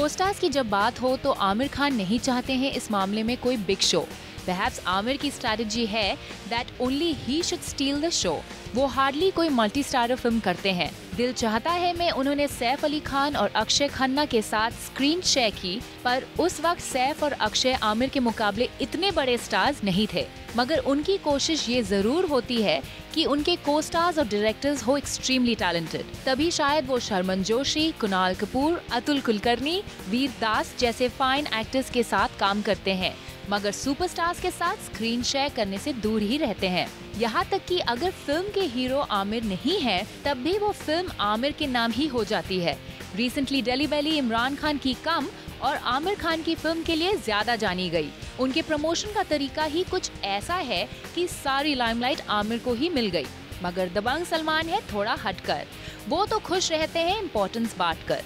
Co-stars की जब बात हो तो आमिर खान नहीं चाहते हैं इस मामले में कोई बिग शो। Perhaps आमिर की स्ट्रैटेजी है that only he should steal the show। वो हार्डली कोई मल्टी स्टारर फिल्म करते हैं। दिल चाहता है में उन्होंने सैफ अली खान और अक्षय खन्ना के साथ स्क्रीन शेयर की, पर उस वक्त सैफ और अक्षय आमिर के मुकाबले इतने बड़े स्टार्स नहीं थे। मगर उनकी कोशिश ये जरूर होती है कि उनके को स्टार्स और डायरेक्टर्स हो एक्सट्रीमली टैलेंटेड, तभी शायद वो शर्मन जोशी, कुणाल कपूर, अतुल कुलकर्णी, वीर दास जैसे फाइन एक्टर्स के साथ काम करते हैं, मगर सुपरस्टार्स के साथ स्क्रीन शेयर करने से दूर ही रहते हैं। यहाँ तक कि अगर फिल्म के हीरो आमिर नहीं है, तब भी वो फिल्म आमिर के नाम ही हो जाती है। रिसेंटली दिल्ली वैली इमरान खान की कम और आमिर खान की फिल्म के लिए ज्यादा जानी गई। उनके प्रमोशन का तरीका ही कुछ ऐसा है कि सारी लाइमलाइट आमिर को ही मिल गई, मगर दबंग सलमान है थोड़ा हटकर। वो तो खुश रहते हैं इम्पोर्टेंस बांटकर।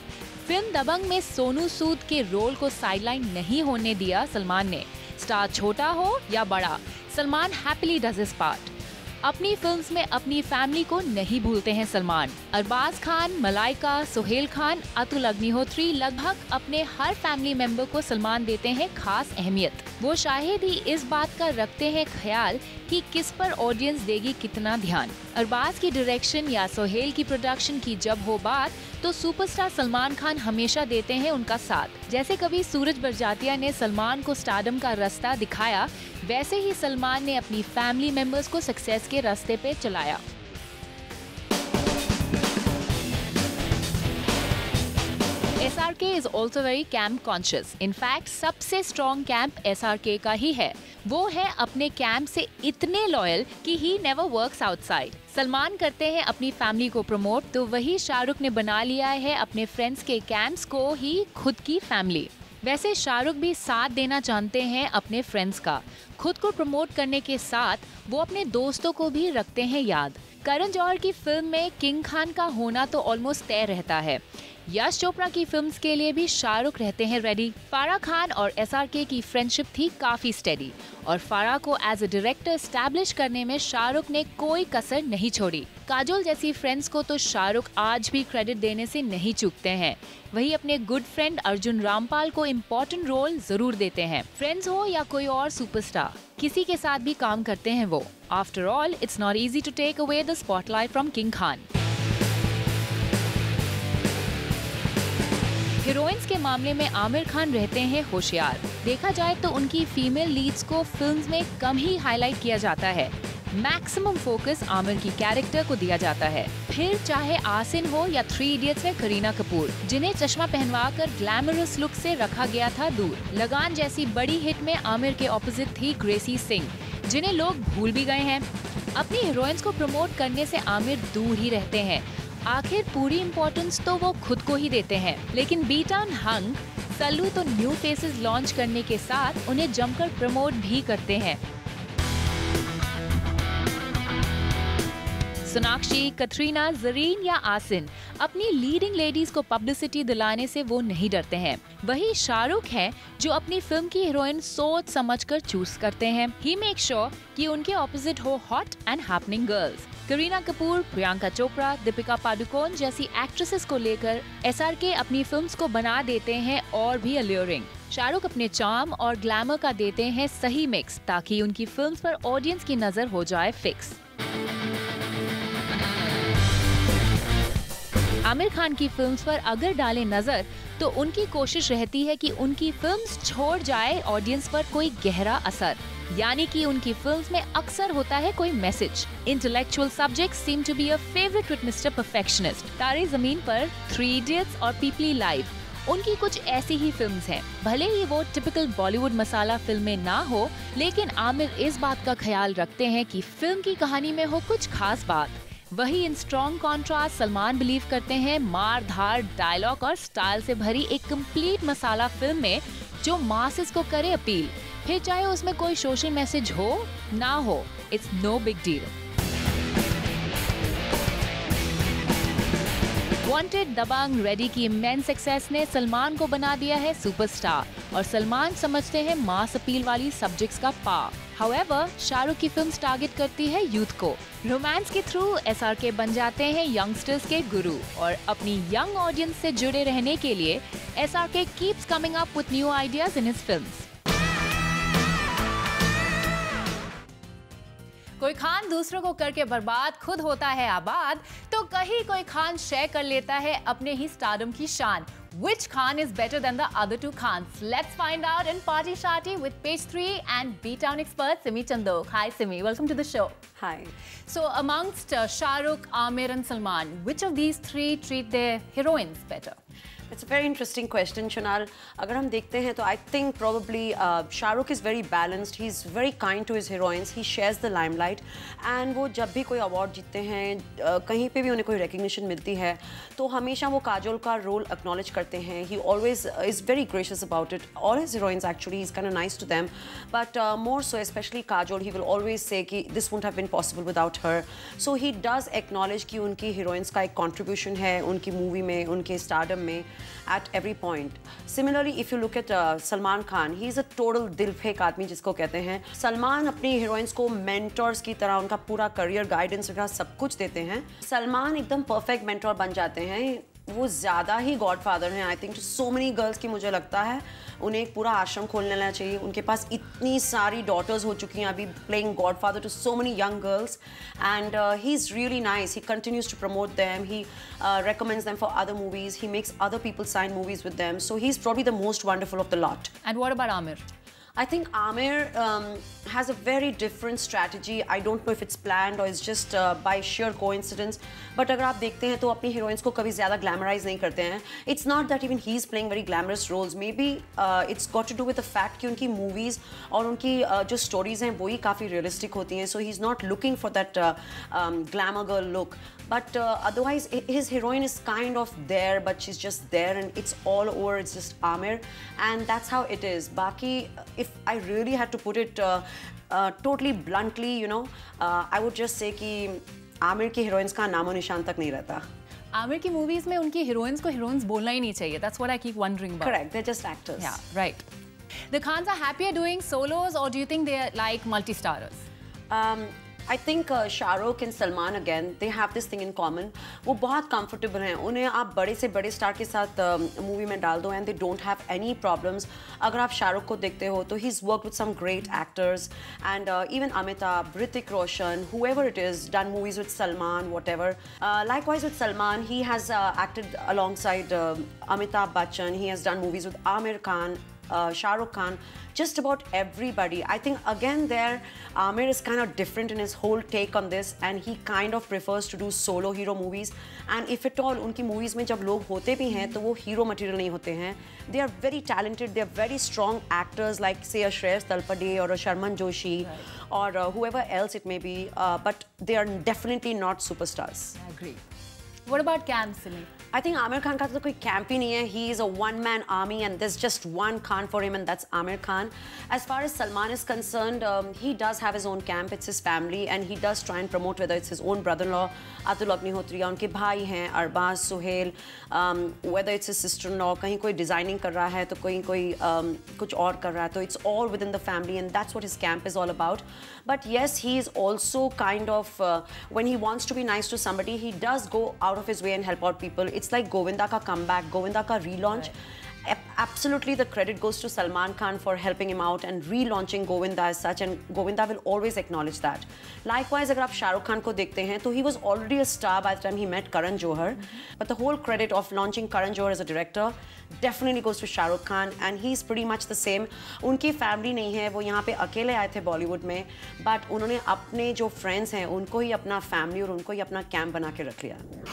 फिल्म दबंग में सोनू सूद के रोल को साइडलाइन नहीं होने दिया सलमान ने। स्टार छोटा हो या बड़ा, Salman happily does his part. अपनी फिल्म्स में अपनी फैमिली को नहीं भूलते हैं सलमान। अरबाज खान, मलाइका, सुहेल खान, अतुल अग्निहोत्री, लगभग अपने हर फैमिली मेंबर को सलमान देते हैं खास अहमियत। वो शायद ही इस बात का रखते हैं ख्याल कि किस पर ऑडियंस देगी कितना ध्यान। अरबाज की डायरेक्शन या सुहेल की प्रोडक्शन की जब हो बात, तो सुपरस्टार सलमान खान हमेशा देते हैं उनका साथ। जैसे कभी सूरज बरजातिया ने सलमान को स्टारडम का रास्ता दिखाया, वैसे ही सलमान ने अपनी फैमिली मेंबर्स को सक्सेस के रास्ते पे चलाया। SRK is also very camp conscious. In fact, सबसे स्ट्रॉन्ग कैंप SRK का ही है। वो है अपने कैंप से इतने लॉयल कि he never works outside। Salman करते हैं अपनी फैमिली को प्रमोट, तो वही शाहरुख ने बना लिया है अपने फ्रेंड्स के कैंप्स को ही खुद की फैमिली। वैसे शाहरुख भी साथ देना जानते हैं अपने फ्रेंड्स का। खुद को प्रमोट करने के साथ वो अपने दोस्तों को भी रखते हैं याद। करण जौहर की फिल्म में किंग खान का होना तो ऑलमोस्ट तय रहता है। यश चोपड़ा की फिल्म्स के लिए भी शाहरुख रहते हैं रेडी। फाराह खान और SRK की फ्रेंडशिप थी काफी स्टेडी, और फाराह को एज अ डायरेक्टर एस्टैब्लिश करने में शाहरुख ने कोई कसर नहीं छोड़ी। काजोल जैसी फ्रेंड्स को तो शाहरुख आज भी क्रेडिट देने से नहीं चूकते हैं। वही अपने गुड फ्रेंड अर्जुन रामपाल को इम्पोर्टेंट रोल जरूर देते हैं। फ्रेंड्स हो या कोई और सुपरस्टार, किसी के साथ भी काम करते हैं वो। After all, it's not easy to take away the spotlight from King Khan. Heroines के मामले में आमिर खान रहते हैं होशियार। देखा जाए तो उनकी फीमेल लीड्स को फिल्म्स में कम ही हाईलाइट किया जाता है। मैक्सिमम फोकस आमिर की कैरेक्टर को दिया जाता है। फिर चाहे आसिन हो या 3 इडियट्स में करीना कपूर, जिन्हें चश्मा पहनवाकर ग्लैमरस लुक से रखा गया था दूर। लगान जैसी बड़ी हिट में आमिर के ऑपोजिट थी ग्रेसी सिंह, जिन्हें लोग भूल भी गए हैं। अपनी हीरोइंस को प्रमोट करने से आमिर दूर ही रहते हैं। आखिर पूरी इम्पोर्टेंस तो वो खुद को ही देते हैं। लेकिन बीटान हंग, सल्लू तो न्यू फेसेस लॉन्च करने के साथ उन्हें जमकर प्रमोट भी करते हैं। सोनाक्षी, कटरीना, जरीन या आसिन, अपनी लीडिंग लेडीज को पब्लिसिटी दिलाने से वो नहीं डरते हैं। वही शाहरुख हैं जो अपनी फिल्म की हीरोइन सोच समझकर चूज करते हैं। ही मेक श्योर कि उनके ऑपोजिट हो hot and happening girls. Kareena Kapoor, Priyanka Chopra, Deepika Padukone जैसी एक्ट्रेसेस को लेकर SRK अपनी फिल्म्स को बना देते हैं और भी अल्यूरिंग। शाहरुख अपने चार्म और ग्लैमर का देते हैं सही मिक्स, ताकि उनकी फिल्म्स पर ऑडियंस की नजर हो जाए फिक्स। आमिर खान की फिल्म्स पर अगर डालें नजर, तो उनकी कोशिश रहती है कि उनकी फिल्म्स छोड़ जाए ऑडियंस पर कोई गहरा असर, यानी कि उनकी फिल्म्स में अक्सर होता है कोई message. Intellectual subjects seem to be a favourite with mister perfectionist. Taare Zameen पर, 3 इडियट्स और पीपली लाइव, उनकी कुछ ऐसी ही फिल्म्स हैं। भले ही वो टिपिकल बॉलीवुड मसाला फिल्में ना हो, लेकिन आमिर इस बात का ख्याल रखते हैं कि फिल्म की कहानी में हो कुछ खास बात। वही इन स्ट्रॉन्ग कॉन्ट्रास्ट सलमान बिलीव करते हैं मार धार, डायलॉग और स्टाइल से भरी एक कंप्लीट मसाला फिल्म में जो मासेस को करे अपील। फिर चाहे उसमें कोई सोशल मैसेज हो ना हो, it's no big deal. Wanted, Dabangg, Ready की इमेंस सक्सेस ने सलमान को बना दिया है सुपरस्टार और सलमान समझते हैं मास अपील वाली सब्जेक्ट्स का पार। हाउएवर, शाहरुख की फिल्म टारगेट करती है यूथ को। रोमांस के थ्रू एसआरके बन जाते हैं यंगस्टर्स के गुरु और अपनी यंग ऑडियंस से जुड़े रहने के लिए SRK keeps coming up with new ideas in his films. कोई खान दूसरों को करके बर्बाद खुद होता है आबाद, तो कहीं कोई खान शेयर कर लेता है अपने ही स्टारडम की शान। Which Khan is better than the other two Khans? Let's find out in Party Shati with Page 3 and B-Town expert Simi Chandok. Hi Simi, welcome to the show. Hi. So amongst Shah Rukh, Aamir and Salman, which of these three treat their heroines better? It's a very interesting question, Shunal. अगर हम देखते हैं तो I think probably Shah Rukh is very balanced. He's very kind to his heroines. He shares the limelight. And वो जब भी कोई award जीतते हैं, कहीं पे भी उन्हें कोई recognition मिलती है, तो हमेशा वो काजोल का role acknowledge करते हैं. He always is very gracious about it. All his heroines actually, he's kind of nice to them. But more so, especially Kajol, he will always say कि this wouldn't have been possible without her. So he does acknowledge कि उनकी heroines का एक contribution है उनकी movie में, उनके stardom में. At every point. Similarly, if you look at Salman Khan, he's a total दिल फेक आदमी जिसको कहते हैं. सलमान अपनी हीरोइंस को मेंटर्स की तरह उनका पूरा करियर गाइडेंस वगैरह सब कुछ देते हैं. सलमान एकदम परफेक्ट मेंटोर बन जाते हैं. वो ज़्यादा ही गॉडफादर हैं. I think to so many girls की मुझे लगता है उन्हें एक पूरा आश्रम खोल लेना चाहिए. उनके पास इतनी सारी डॉटर्स हो चुकी हैं अभी, playing godfather to so many young girls. And he is really nice. He continues to promote them. He recommends them for other movies. He makes other people sign movies with them. So he's probably the most wonderful of the lot. And what about Aamir? I think Aamir has a very different strategy. I don't know if it's planned or it's just by sheer coincidence. But अगर आप देखते हैं तो अपनी heroines को कभी ज़्यादा glamorize नहीं करते हैं. It's not that even he's playing very glamorous roles. Maybe it's got to do with the fact कि उनकी movies और उनकी जो stories हैं वो ही काफ़ी realistic होती हैं. So he's not looking for that glamour girl look. But otherwise, his heroine is kind of there, but she's just there, and it's all over. It's just Aamir, and that's how it is. Baki, if I really had to put it totally bluntly, you know, I would just say कि Aamir की heroines का नामो निशान तक नहीं रहता. आमिर की movies में उनकी हीरोइंस को हीरोइंस बोलना ही नहीं चाहिए. That's what I keep wondering about. Correct, they're just actors. Yeah, right. The Khans are happier doing solos, or do you think they are like multi-starers? I think Shah Rukh and Salman again, they have this thing in common. वो बहुत comfortable हैं. उन्हें आप बड़े से बड़े star के साथ मूवी में डाल दो and they don't have any problems. अगर आप शाहरुख को देखते हो तो he's worked with some great actors and even Amitabh, Hrithik Roshan, whoever it is, done movies with Salman, whatever. Likewise with Salman, he has acted alongside Amitabh Bachchan. He has done movies with Aamir Khan. Shah Rukh Khan, just about everybody. I think again there, Aamir is kind of different in his whole take on this, and he kind of prefers to do solo hero movies. And if at all, उनकी movies में जब लोग होते भी हैं, तो वो hero material नहीं होते हैं. They are very talented. They are very strong actors, like say a Shreyas Talpade or a Sharman Joshi, or whoever else it may be. But they are definitely not superstars. I agree. What about Cam, Simi? I think Aamir Khan का तो कोई camp ही नहीं है. He is a one-man army and there's just one Khan for him and that's Aamir Khan. As far as Salman is concerned, he does have his own camp. It's his family and he does try and promote, whether it's his own brother-in-law, Atul Agnihotri, या उनके भाई हैं, Arbaz, Suhail, whether it's his sister-in-law, कहीं कोई designing कर रहा है तो कोई कुछ और कर रहा है. तो it's all within the family and that's what his camp is all about. But yes, he is also kind of, when he wants to be nice to somebody, he does go out of his way and help out people. It's like Govinda ka comeback, Govinda ka relaunch. Right. Absolutely, the credit goes to Salman Khan for helping him out and relaunching Govinda as such, and Govinda will always acknowledge that. Likewise, अगर आप Shah Rukh Khan को देखते हैं, तो he was already a star by the time he met Karan Johar. But the whole credit of launching Karan Johar as a director definitely goes to Shah Rukh Khan, and he's pretty much the same. उनकी family नहीं है, वो यहाँ पे अकेले आए थे बॉलीवुड में, but उन्होंने अपने जो friends हैं, उनको ही अपना family और उनको ही अपना camp बना के रख लिया.